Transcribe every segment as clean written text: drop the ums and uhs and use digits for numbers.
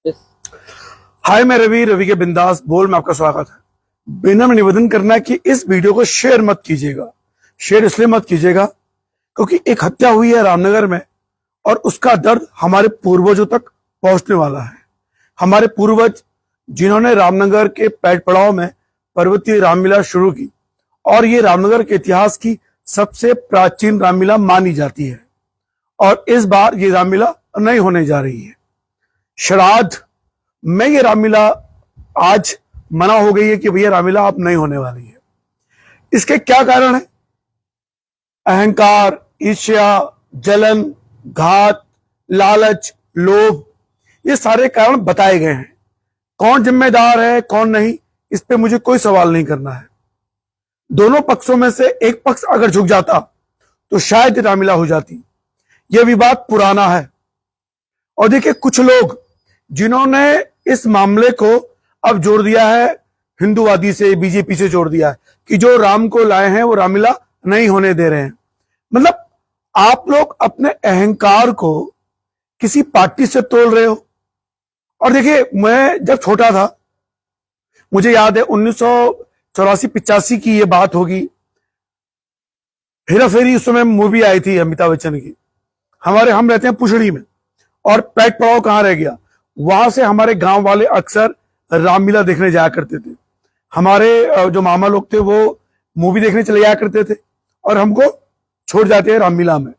Yes. हाय, मैं रवि के बिंदास बोल में आपका स्वागत है। बिना में निवेदन करना है कि इस वीडियो को शेयर मत कीजिएगा। शेयर इसलिए मत कीजिएगा क्योंकि एक हत्या हुई है रामनगर में और उसका दर्द हमारे पूर्वजों तक पहुंचने वाला है। हमारे पूर्वज जिन्होंने रामनगर के पैठ पड़ाव में पर्वतीय रामलीला शुरू की और ये रामनगर के इतिहास की सबसे प्राचीन रामलीला मानी जाती है और इस बार ये रामलीला नहीं होने जा रही है। श्राद्ध में ये रामलीला आज मना हो गई है कि भैया रामलीला अब नहीं होने वाली है। इसके क्या कारण है? अहंकार, ईर्ष्या, जलन, घात, लालच, लोभ, ये सारे कारण बताए गए हैं। कौन जिम्मेदार है कौन नहीं, इस पे मुझे कोई सवाल नहीं करना है। दोनों पक्षों में से एक पक्ष अगर झुक जाता तो शायद रामलीला हो जाती। यह विवाद पुराना है और देखिए, कुछ लोग जिन्होंने इस मामले को अब जोड़ दिया है हिंदूवादी से, बीजेपी से जोड़ दिया है कि जो राम को लाए हैं वो रामलीला नहीं होने दे रहे हैं। मतलब आप लोग अपने अहंकार को किसी पार्टी से तोल रहे हो। और देखिए, मैं जब छोटा था, मुझे याद है 1984-85 की ये बात होगी, हेरा फेरी उस समय मूवी आई थी अमिताभ बच्चन की। हम रहते हैं पुछड़ी में और पैठ पड़ाव कहां रह गया, वहां से हमारे गांव वाले अक्सर रामलीला देखने जाया करते थे। हमारे जो मामा लोग थे वो मूवी देखने चले जाया करते थे और हमको छोड़ जाते हैं रामलीला में।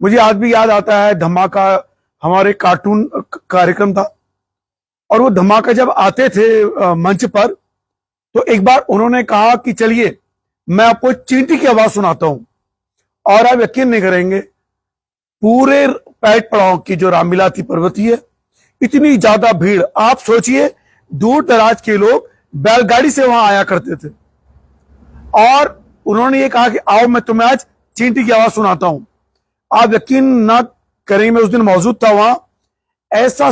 मुझे आज भी याद आता है धमाका, हमारे कार्टून कार्यक्रम था और वो धमाका जब आते थे मंच पर तो एक बार उन्होंने कहा कि चलिए मैं आपको चींटी की आवाज सुनाता हूं, और आप यकीन नहीं करेंगे, पूरे पैठ पड़ाव की जो रामलीला थी पर्वतीय, इतनी ज्यादा भीड़। आप सोचिए, दूर दराज के लोग बैलगाड़ी से वहां आया करते थे और उन्होंने ये कहा कि आओ मैं तुम्हें आज चींटी की आवाज सुनाता हूं। आप यकीन ना करेंगे, मैं उस दिन मौजूद था वहां। ऐसा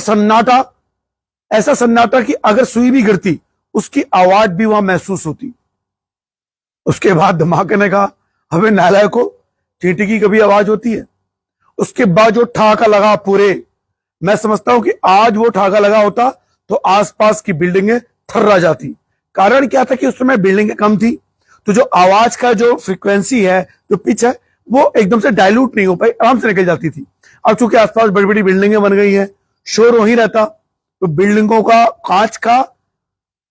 सन्नाटा कि अगर सुई भी गिरती उसकी आवाज भी वहां महसूस होती। उसके बाद धमाके ने कहा, हमें नालायक को, चींटी की कभी आवाज होती है? उसके बाद जो ठहाका लगा पूरे, मैं समझता हूं कि आज वो ठहाका लगा होता तो आसपास की बिल्डिंगें थर्रा जाती। कारण क्या था कि उस समय बिल्डिंगें कम थी, तो जो आवाज का जो फ्रीक्वेंसी है, जो पिच है, वो एकदम से डाइल्यूट नहीं हो पाई, आराम से निकल जाती थी। अब चूंकि आसपास बड़ी बड़ी बिल्डिंगें बन गई हैं, शोर वहीं रहता, तो बिल्डिंगों का कांच का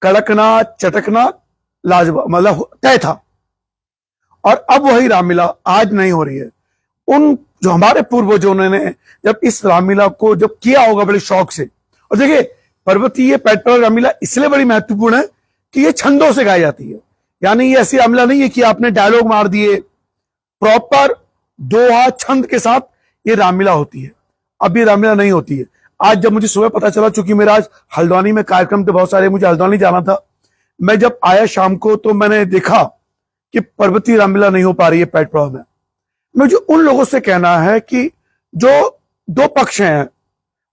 कड़कना, चटकना लाजवाब, मतलब तय था। और अब वही रामलीला आज नहीं हो रही है। उन जो हमारे पूर्वजों ने जब इस रामलीला को जब किया होगा बड़े शौक से, और देखिए पर्वतीय पैठ पड़ाव रामलीला इसलिए बड़ी महत्वपूर्ण है कि ये छंदों से गाई जाती है। यानी ये ऐसी रामलीला नहीं है कि आपने डायलॉग मार दिए, प्रॉपर दोहा छंद के साथ ये रामलीला होती है। अब ये रामलीला नहीं होती है। आज जब मुझे सुबह पता चला, चूंकि मेरा आज हल्द्वानी में कार्यक्रम थे बहुत सारे, मुझे हल्द्वानी जाना था, मैं जब आया शाम को तो मैंने देखा कि पर्वतीय रामलीला नहीं हो पा रही है पैठ पड़ाव में। मुझे उन लोगों से कहना है कि जो दो पक्ष हैं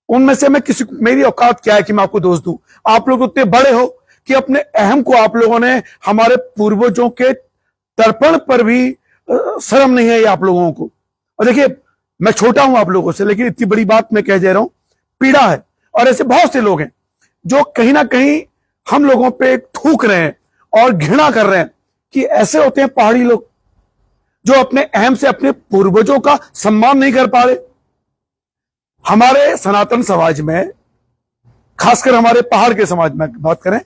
उनमें से मैं किसी, मेरी औकात क्या है कि मैं आपको दोष दूं? आप लोग उतने बड़े हो कि अपने अहम को आप लोगों ने, हमारे पूर्वजों के तर्पण पर भी शर्म नहीं है ये आप लोगों को। और देखिए, मैं छोटा हूं आप लोगों से, लेकिन इतनी बड़ी बात मैं कह जा रहा हूं, पीड़ा है। और ऐसे बहुत से लोग हैं जो कहीं ना कहीं हम लोगों पे थूक रहे हैं और घृणा कर रहे हैं कि ऐसे होते हैं पहाड़ी लोग जो अपने अहम से अपने पूर्वजों का सम्मान नहीं कर पा रहे। हमारे सनातन समाज में, खासकर हमारे पहाड़ के समाज में बात करें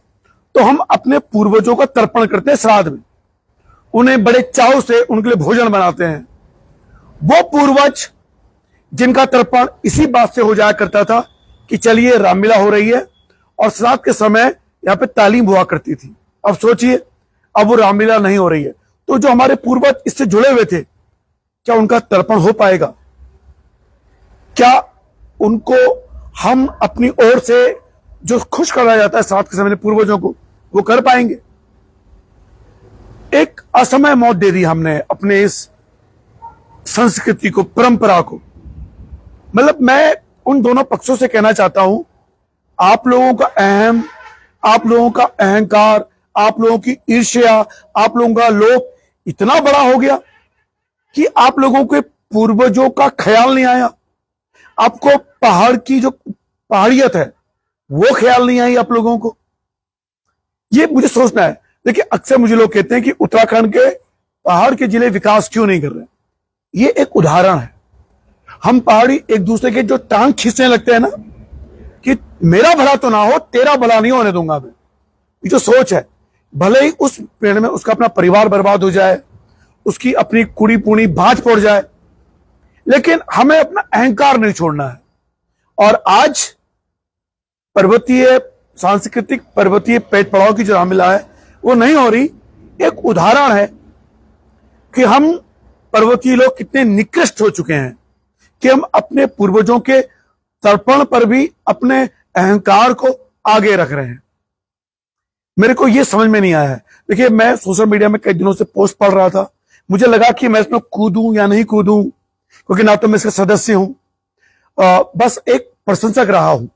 तो हम अपने पूर्वजों का तर्पण करते हैं श्राद्ध में, उन्हें बड़े चाव से उनके लिए भोजन बनाते हैं। वो पूर्वज जिनका तर्पण इसी बात से हो जाया करता था कि चलिए रामलीला हो रही है, और श्राद्ध के समय यहां पे तालीम हुआ करती थी। अब सोचिए, अब वो रामलीला नहीं हो रही है, तो जो हमारे पूर्वज इससे जुड़े हुए थे, क्या उनका तर्पण हो पाएगा? क्या उनको हम अपनी ओर से जो खुश करा जाता है श्राद्ध के समय पूर्वजों को, वो कर पाएंगे? एक असमय मौत दे दी हमने अपने इस संस्कृति को, परंपरा को। मतलब मैं उन दोनों पक्षों से कहना चाहता हूं, आप लोगों का अहम, आप लोगों का अहंकार, आप लोगों की ईर्ष्या, आप लोगों का लोभ इतना बड़ा हो गया कि आप लोगों के पूर्वजों का ख्याल नहीं आया। आपको पहाड़ की जो पहाड़ियत है, वो ख्याल नहीं आई आप लोगों को? ये मुझे सोचना है। देखिए, अक्सर मुझे लोग कहते हैं कि उत्तराखंड के पहाड़ के जिले विकास क्यों नहीं कर रहे। ये एक उदाहरण है। हम पहाड़ी एक दूसरे के जो टांग खींचने लगते हैं ना, कि मेरा भला तो ना हो, तेरा भला नहीं होने दूंगा मैं, ये जो सोच है, भले ही उस पेड़ में उसका अपना परिवार बर्बाद हो जाए, उसकी अपनी कुड़ी पुड़ी भांज पड़ जाए, लेकिन हमें अपना अहंकार नहीं छोड़ना है। और आज पर्वतीय सांस्कृतिक पर्वतीय पेट पड़ाव की जो रामलीला है वो नहीं हो रही। एक उदाहरण है कि हम पर्वतीय लोग कितने निकृष्ट हो चुके हैं कि हम अपने पूर्वजों के तर्पण पर भी अपने अहंकार को आगे रख रहे हैं। मेरे को यह समझ में नहीं आया है। देखिए, मैं सोशल मीडिया में कई दिनों से पोस्ट पढ़ रहा था, मुझे लगा कि मैं इसमें कूदूं या नहीं कूदूं, क्योंकि ना तो मैं इसका सदस्य हूं, बस एक प्रशंसक रहा हूं।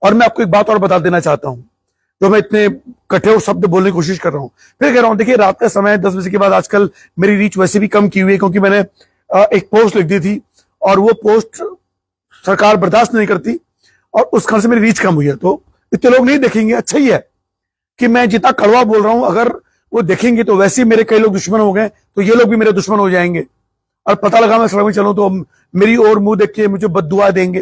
और मैं आपको एक बात और बता देना चाहता हूं, जो मैं इतने कठोर शब्द बोलने की कोशिश कर रहा हूं, फिर कह रहा हूं। देखिए, रात का समय 10 बजे के बाद आजकल मेरी रीच वैसे भी कम की हुई है, क्योंकि मैंने एक पोस्ट लिख दी थी और वो पोस्ट सरकार बर्दाश्त नहीं करती, और उस कारण से मेरी रीच कम हुई है। तो इतने लोग नहीं देखेंगे। अच्छा ही है कि मैं जितना कड़वा बोल रहा हूं, अगर वो देखेंगे तो वैसे ही मेरे कई लोग दुश्मन हो गए, तो ये लोग भी मेरे दुश्मन हो जाएंगे, और पता लगा मैं सड़क में चलूं तो मेरी ओर मुंह देख के मुझे बद्दुआ देंगे।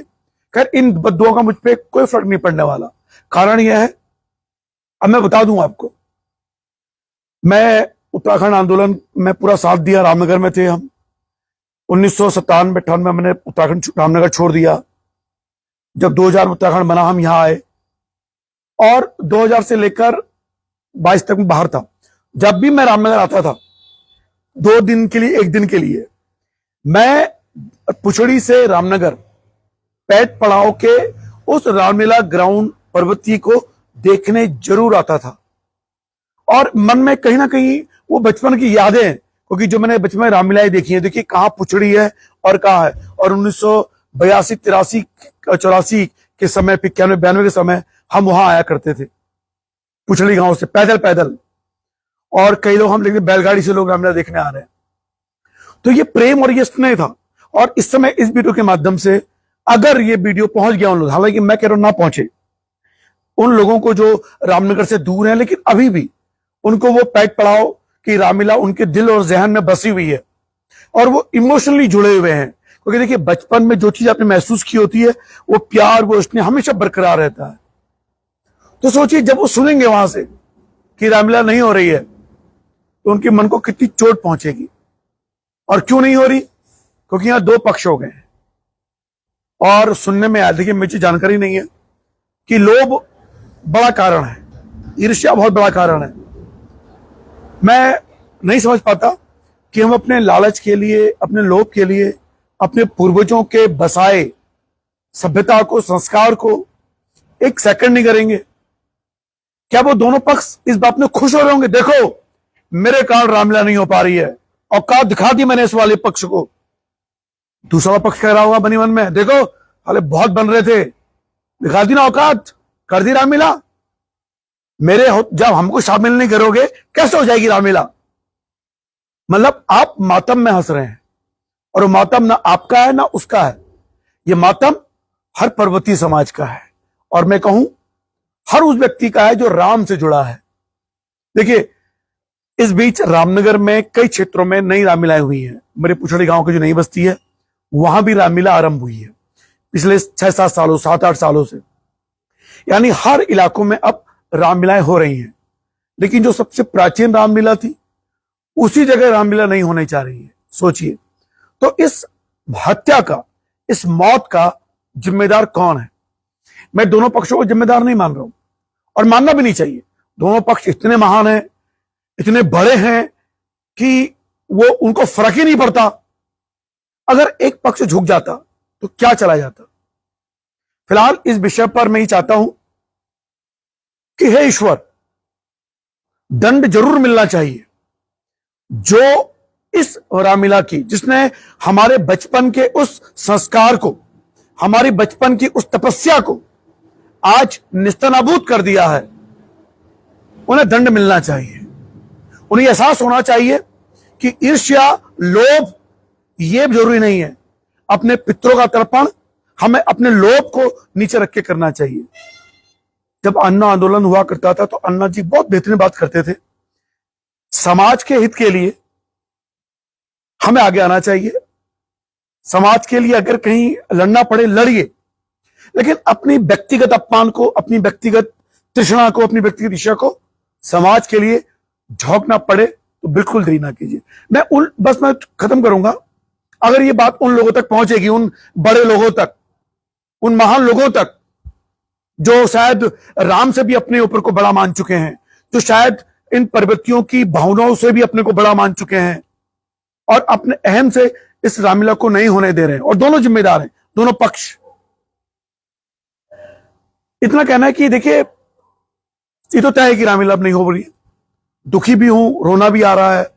खैर, इन बद्दुओं का मुझ पर कोई फर्क नहीं पड़ने वाला। कारण यह है, अब मैं बता दूं आपको, मैं उत्तराखंड आंदोलन में पूरा साथ दिया। रामनगर में थे हम 1997-98 में, मैंने उत्तराखंड रामनगर छोड़ दिया। जब 2000 में उत्तराखंड बना, हम यहां आए, और 2000 से लेकर 22 तक में बाहर था। जब भी मैं रामनगर आता था 2 दिन के लिए, 1 दिन के लिए, मैं पुछड़ी से रामनगर पैट पड़ाव के उस रामलीला ग्राउंड पर्वती को देखने जरूर आता था। और मन में कहीं ना कहीं वो बचपन की यादें, क्योंकि जो मैंने बचपन में रामलीलाएं देखी है, देखिए कहां पुछड़ी है और कहां है। और 1982, 83, 84 के समय, 91, 92 के समय हम वहां आया करते थे, पुछड़ी गांव से पैदल पैदल। और कई लोग हम लेकिन बैलगाड़ी से लोग रामलीला देखने आ रहे हैं। तो ये प्रेम और ये स्नेह था। और इस समय इस वीडियो के माध्यम से अगर ये वीडियो पहुंच गया उन लोग, हालांकि मैं कह रहा हूं ना पहुंचे, उन लोगों को जो रामनगर से दूर हैं, लेकिन अभी भी उनको वो पैट पड़ाव की रामलीला उनके दिल और जहन में बसी हुई है, और वो इमोशनली जुड़े हुए हैं। क्योंकि देखिए, बचपन में जो चीज आपने महसूस की होती है, वो प्यार, वो स्नेह हमेशा बरकरार रहता है। तो सोचिए, जब वो सुनेंगे वहां से कि रामलीला नहीं हो रही है, तो उनके मन को कितनी चोट पहुंचेगी। और क्यों नहीं हो रही? क्योंकि यहां 2 पक्ष हो गए हैं। और सुनने में आया, देखिए मुझे जानकारी नहीं है, कि लोभ बड़ा कारण है, ईर्ष्या बहुत बड़ा कारण है। मैं नहीं समझ पाता कि हम अपने लालच के लिए, अपने लोभ के लिए, अपने पूर्वजों के बसाए सभ्यता को, संस्कार को 1 सेकंड नहीं करेंगे। क्या वो दोनों पक्ष इस बात में खुश हो रहे होंगे, देखो मेरे कारण रामलीला नहीं हो पा रही है, औकात दिखा दी मैंने इस वाले पक्ष को। दूसरा पक्ष कह रहा होगा बनी मन में, देखो हाले बहुत बन रहे थे, दिखा दी ना औकात, कर दी रामलीला। जब हमको शामिल नहीं करोगे कैसे हो जाएगी रामलीला? मतलब आप मातम में हंस रहे हैं, और वो मातम ना आपका है ना उसका है, ये मातम हर पर्वतीय समाज का है, और मैं कहूं हर उस व्यक्ति का है जो राम से जुड़ा है। देखिए, इस बीच रामनगर में कई क्षेत्रों में नई रामलीलाएं हुई हैं। मेरे पुछड़ी गांव की जो नई बस्ती है, वहां भी रामलीला आरंभ हुई है पिछले 6-7 सालों, 7-8 सालों से। यानी हर इलाकों में अब रामलीलाएं हो रही हैं। लेकिन जो सबसे प्राचीन रामलीला थी, उसी जगह रामलीला नहीं होने जा रही है। सोचिए, तो इस हत्या का, इस मौत का जिम्मेदार कौन है? मैं दोनों पक्षों को जिम्मेदार नहीं मान रहा हूं, और मानना भी नहीं चाहिए। दोनों पक्ष इतने महान हैं, इतने बड़े हैं कि वो उनको फर्क ही नहीं पड़ता। अगर एक पक्ष झुक जाता तो क्या चला जाता? फिलहाल इस विषय पर मैं ही चाहता हूं कि हे ईश्वर, दंड जरूर मिलना चाहिए जो इस रामलीला की, जिसने हमारे बचपन के उस संस्कार को, हमारी बचपन की उस तपस्या को आज निस्तनाबूद कर दिया है। उन्हें दंड मिलना चाहिए। उन्हें एहसास होना चाहिए कि ईर्ष्या, लोभ ये जरूरी नहीं है। अपने पितरों का तर्पण हमें अपने लोभ को नीचे रख के करना चाहिए। जब अन्ना आंदोलन हुआ करता था तो अन्ना जी बहुत बेहतरीन बात करते थे, समाज के हित के लिए हमें आगे आना चाहिए, समाज के लिए अगर कहीं लड़ना पड़े लड़िए, लेकिन अपनी व्यक्तिगत अपमान को, अपनी व्यक्तिगत तृष्णा को, अपनी व्यक्तिगत इच्छा को समाज के लिए झोंकना पड़े तो बिल्कुल देरी ना कीजिए। मैं खत्म करूंगा, अगर ये बात उन लोगों तक पहुंचेगी, उन बड़े लोगों तक, उन महान लोगों तक जो शायद राम से भी अपने ऊपर को बड़ा मान चुके हैं, जो शायद इन प्रवृत्तियों की भावनाओं से भी अपने को बड़ा मान चुके हैं और अपने अहम से इस रामलीला को नहीं होने दे रहे हैं, और दोनों जिम्मेदार हैं, दोनों पक्ष। इतना कहना है कि देखिए ये तो तय है कि रामलीला अब नहीं हो रही है, दुखी भी हूं, रोना भी आ रहा है।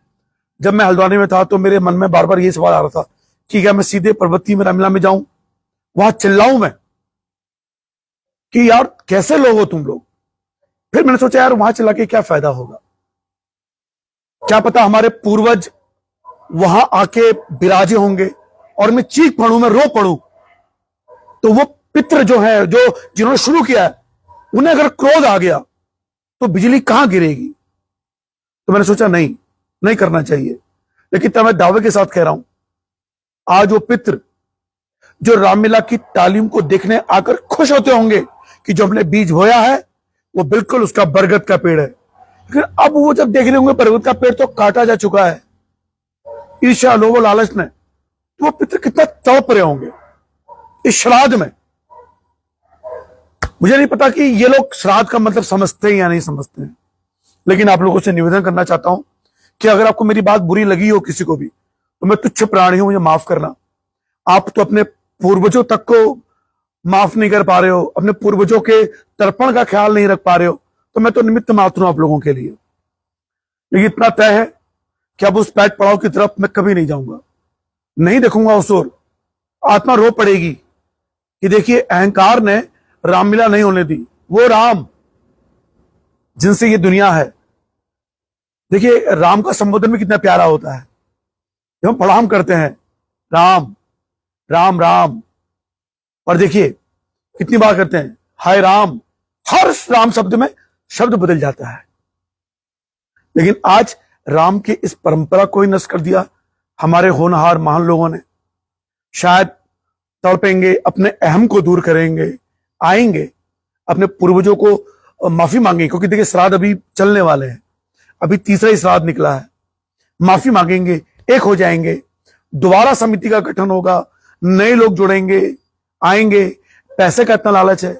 जब मैं हल्द्वानी में था तो मेरे मन में बार बार ये सवाल आ रहा था कि क्या मैं सीधे पर्वती में रामलीला में जाऊं, वहां चिल्लाऊं मैं कि यार कैसे लोग हो तुम लोग। फिर मैंने सोचा यार वहां चिल्ला के क्या फायदा होगा, क्या पता हमारे पूर्वज वहां आके विराजे होंगे और मैं चीख पड़ूं, मैं रो पड़ूं, तो वो पितृ जो है, जो जिन्होंने शुरू किया है, उन्हें अगर क्रोध आ गया तो बिजली कहां गिरेगी। तो मैंने सोचा नहीं करना चाहिए। लेकिन तब मैं दावे के साथ कह रहा हूं, आज वो पितृ जो रामलीला की तालीम को देखने आकर खुश होते होंगे कि जो हमने बीज बोया है वो बिल्कुल उसका बरगद का पेड़ है, लेकिन अब वो जब देख रहे होंगे बरगद का पेड़ तो काटा जा चुका है ईर्ष्या, लोभ, लालच ने, तो वो पितृ कितना तड़प रहे होंगे इस श्राद्ध में। मुझे नहीं पता कि ये लोग श्राद्ध का मतलब समझते हैं या नहीं समझते हैं, लेकिन आप लोगों से निवेदन करना चाहता हूं कि अगर आपको मेरी बात बुरी लगी हो किसी को भी, तो मैं तुच्छ प्राणी हूं, मुझे माफ करना। आप तो अपने पूर्वजों तक को माफ नहीं कर पा रहे हो, अपने पूर्वजों के तर्पण का ख्याल नहीं रख पा रहे हो, तो मैं तो निमित्त मात्र हूं आप लोगों के लिए। लेकिन इतना तय है कि अब उस पैट पड़ाव की तरफ मैं कभी नहीं जाऊंगा, नहीं देखूंगा उस ओर। आत्मा रो पड़ेगी कि देखिए अहंकार ने रामलीला नहीं होने दी, वो राम जिनसे ये दुनिया है। देखिए राम का संबोधन भी कितना प्यारा होता है, जब हम प्रणाम करते हैं राम राम राम, और देखिए कितनी बार करते हैं हाय राम, हर राम शब्द में शब्द बदल जाता है। लेकिन आज राम की इस परंपरा को ही नष्ट कर दिया हमारे होनहार महान लोगों ने। शायद तड़पेंगे, अपने अहम को दूर करेंगे, आएंगे अपने पूर्वजों को माफी मांगेंगे, क्योंकि देखिए श्राद्ध अभी चलने वाले हैं, अभी तीसरा ही श्राद्ध निकला है। माफी मांगेंगे, एक हो जाएंगे, दोबारा समिति का गठन होगा, नए लोग जुड़ेंगे, आएंगे। पैसे का इतना लालच है।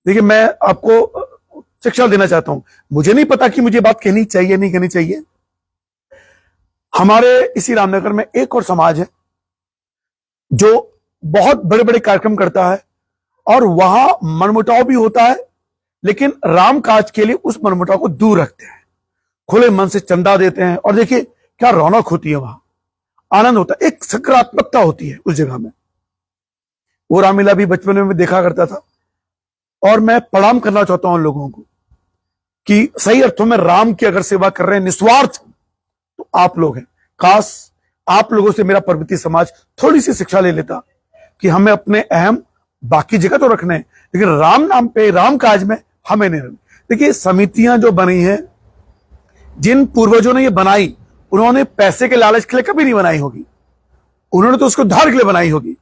देखिए मैं आपको शिक्षा देना चाहता हूं, मुझे नहीं पता कि मुझे बात कहनी चाहिए नहीं कहनी चाहिए। हमारे इसी रामनगर में एक और समाज है जो बहुत बड़े बड़े कार्यक्रम करता है और वहां मनमुटाव भी होता है, लेकिन राम काज के लिए उस मनमुटाव को दूर रखते हैं, खुले मन से चंदा देते हैं, और देखिए क्या रौनक होती है, वहां आनंद होता है, एक सकारात्मकता होती है उस जगह में। वो रामलीला भी बचपन में देखा करता था, और मैं प्रणाम करना चाहता हूं उन लोगों को कि सही अर्थों में राम की अगर सेवा कर रहे हैं निस्वार्थ, तो आप लोग हैं। काश आप लोगों से मेरा पर्वतीय समाज थोड़ी सी शिक्षा ले लेता कि हमें अपने अहम बाकी जगह तो रखने हैं, लेकिन राम नाम पे, राम काज में हमें नहीं रखना। देखिए समितियां जो बनी हैं, जिन पूर्वजों ने ये बनाई, उन्होंने पैसे के लालच के लिए कभी नहीं बनाई होगी, उन्होंने तो उसको उद्धार के लिए बनाई होगी।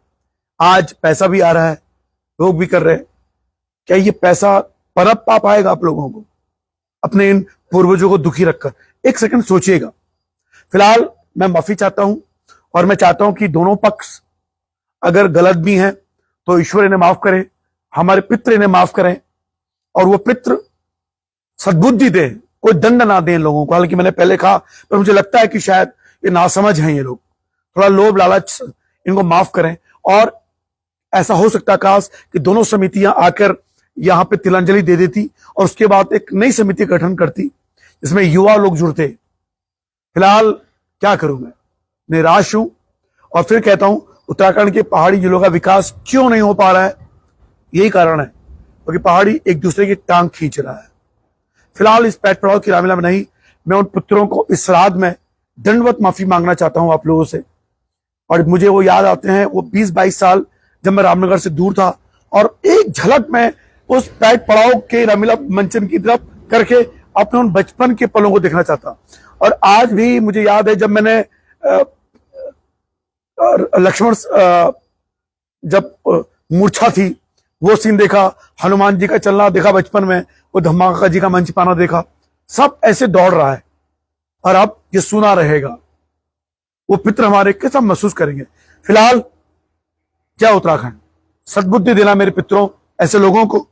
आज पैसा भी आ रहा है, लोग भी कर रहे हैं, क्या ये पैसा परप पा पाएगा आप लोगों को अपने इन पूर्वजों को दुखी रखकर? एक सेकंड सोचिएगा। फिलहाल मैं माफी चाहता हूं, और मैं चाहता हूं कि दोनों पक्ष अगर गलत भी हैं तो ईश्वर इन्हें माफ करे, हमारे पितृ इन्हें माफ करें, और वो पितृ सद्बुद्धि दे, कोई दंड ना दें लोगों को। हालांकि मैंने पहले कहा, पर मुझे लगता है कि शायद ये नासमझ हैं ये लोग, थोड़ा लोभ लालच, इनको माफ करें। और ऐसा हो सकता काश कि दोनों समितियां आकर यहां पे तिलांजलि दे देती और उसके बाद एक नई समिति गठन करती जिसमें युवा लोग जुड़ते। फिलहाल क्या करूं, मैं निराश हूं, और फिर कहता हूं उत्तराखंड के पहाड़ी जिलों का विकास क्यों नहीं हो पा रहा है, यही कारण है क्योंकि पहाड़ी एक दूसरे की टांग खींच रहा है। फिलहाल इस पैट पड़ाव की रामलीला में नहीं, मैं उन पुत्रों को इस श्राद्ध में दंडवत माफी मांगना चाहता हूं आप लोगों से। और मुझे वो याद आते हैं वो 20-22 साल जब मैं रामनगर से दूर था, और एक झलक में उस पैट पड़ाव के रामलीला मंचन की तरफ करके अपने उन बचपन के पलों को देखना चाहता। और आज भी मुझे याद है जब मैंने लक्ष्मण जब मूर्छा थी वो सीन देखा, हनुमान जी का चलना देखा बचपन में, वो धमाका जी का मंच पाना देखा, सब ऐसे दौड़ रहा है और अब ये सुना रहेगा। वो पितर हमारे कैसा महसूस करेंगे। फिलहाल क्या उत्तराखंड, सद्बुद्धि देना मेरे पितरों, ऐसे लोगों को।